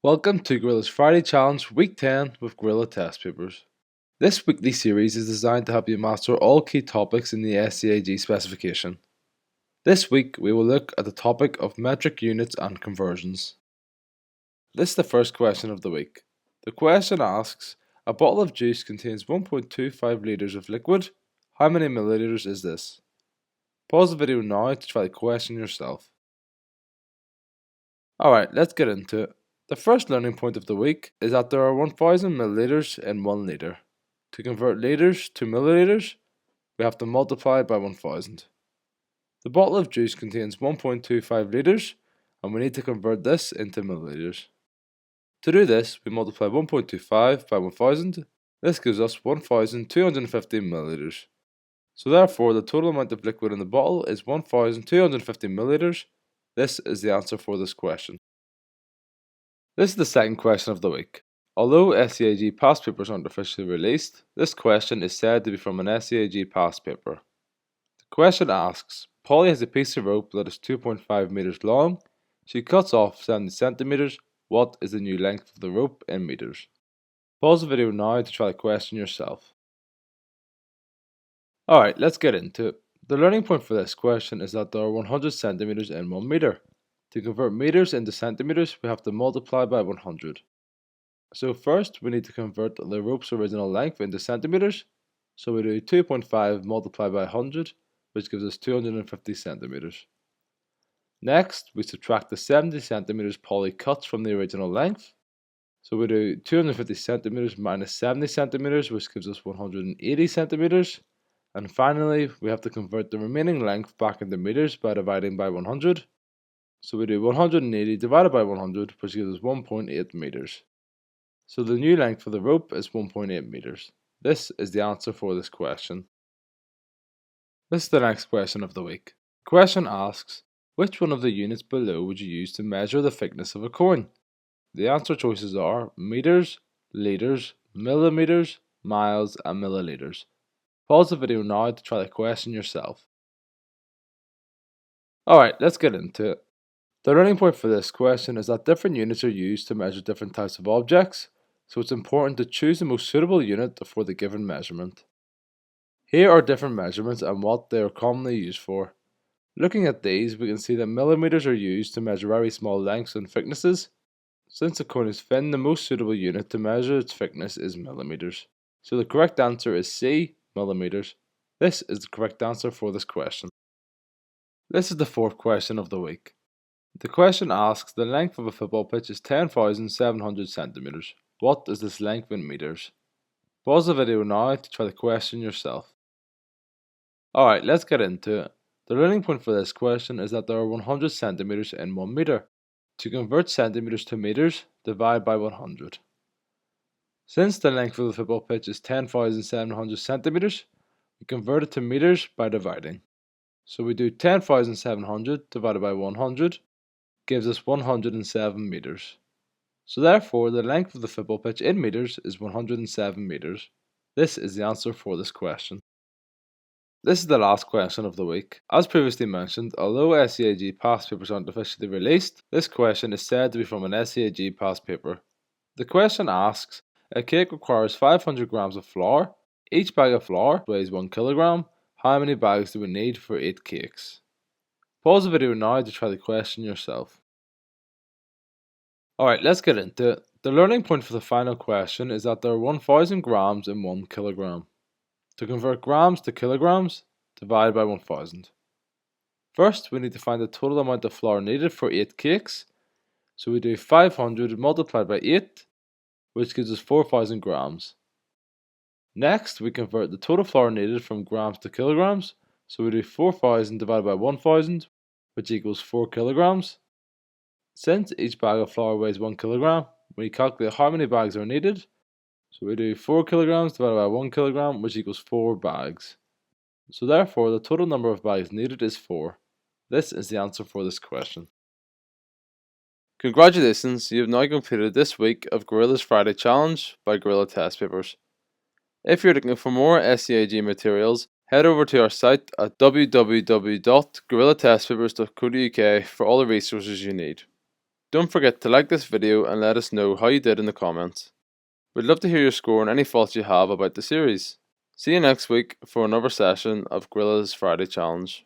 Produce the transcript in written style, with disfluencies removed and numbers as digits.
Welcome to Gorilla's Friday Challenge Week 10 with Gorilla Test Papers. This weekly series is designed to help you master all key topics in the SEAG specification. This week we will look at the topic of metric units and conversions. This is the first question of the week. The question asks, a bottle of juice contains 1.25 litres of liquid. How many milliliters is this? Pause the video now to try the question yourself. Alright, let's get into it. The first learning point of the week is that there are 1000 milliliters in 1 litre. To convert litres to milliliters, we have to multiply by 1000. The bottle of juice contains 1.25 litres and we need to convert this into milliliters. To do this, we multiply 1.25 by 1000. This gives us 1250 milliliters. So therefore, the total amount of liquid in the bottle is 1250 milliliters. This is the answer for this question. This is the second question of the week. Although SEAG past papers aren't officially released, this question is said to be from an SEAG past paper. The question asks, Polly has a piece of rope that is 2.5 meters long. She cuts off 70 centimeters. What is the new length of the rope in meters? Pause the video now to try the question yourself. Alright, let's get into it. The learning point for this question is that there are 100 centimeters in 1 meter. To convert meters into centimeters, we have to multiply by 100. So first, we need to convert the rope's original length into centimeters. So we do 2.5 multiplied by 100, which gives us 250 centimeters. Next, we subtract the 70 centimeters Polly cuts from the original length. So we do 250 centimeters minus 70 centimeters, which gives us 180 centimeters. And finally, we have to convert the remaining length back into meters by dividing by 100. So we do 180 divided by 100, which gives us 1.8 meters. So the new length for the rope is 1.8 meters. This is the answer for this question. This is the next question of the week. The question asks, which one of the units below would you use to measure the thickness of a coin? The answer choices are meters, liters, millimeters, miles, and milliliters. Pause the video now to try the question yourself. Alright, let's get into it. The learning point for this question is that different units are used to measure different types of objects, so it's important to choose the most suitable unit for the given measurement. Here are different measurements and what they are commonly used for. Looking at these, we can see that millimeters are used to measure very small lengths and thicknesses. Since a coin is thin, the most suitable unit to measure its thickness is millimeters. So the correct answer is C, millimeters. This is the correct answer for this question. This is the fourth question of the week. The question asks, the length of a football pitch is 10,700 centimeters. What is this length in meters? Pause the video now to try the question yourself. Alright, let's get into it. The learning point for this question is that there are 100 centimeters in 1 meter. To convert centimeters to meters, divide by 100. Since the length of the football pitch is 10,700 centimeters, we convert it to meters by dividing. So we do 10,700 divided by 100 gives us 107 meters. So therefore, the length of the football pitch in meters is 107 meters. This is the answer for this question. This is the last question of the week. As previously mentioned, although SEAG past papers aren't officially released, this question is said to be from an SEAG past paper. The question asks, a cake requires 500 grams of flour. Each bag of flour weighs 1 kilogram. How many bags do we need for 8 cakes? Pause the video now to try the question yourself. Alright, let's get into it. The learning point for the final question is that there are 1000 grams in 1 kilogram. To convert grams to kilograms, divide by 1000. First, we need to find the total amount of flour needed for 8 cakes. So we do 500 multiplied by 8, which gives us 4000 grams. Next, we convert the total flour needed from grams to kilograms. So we do 4000 divided by 1000, which equals 4 kilograms. Since each bag of flour weighs 1 kilogram, we calculate how many bags are needed. So we do 4 kilograms divided by 1 kilogram, which equals 4 bags. So therefore, the total number of bags needed is 4. This is the answer for this question. Congratulations, you have now completed this week of Gorilla's Friday Challenge by Gorilla Test Papers. If you're looking for more SEAG materials, head over to our site at www.gorillatestpapers.co.uk for all the resources you need. Don't forget to like this video and let us know how you did in the comments. We'd love to hear your score and any thoughts you have about the series. See you next week for another session of Gorilla's Friday Challenge.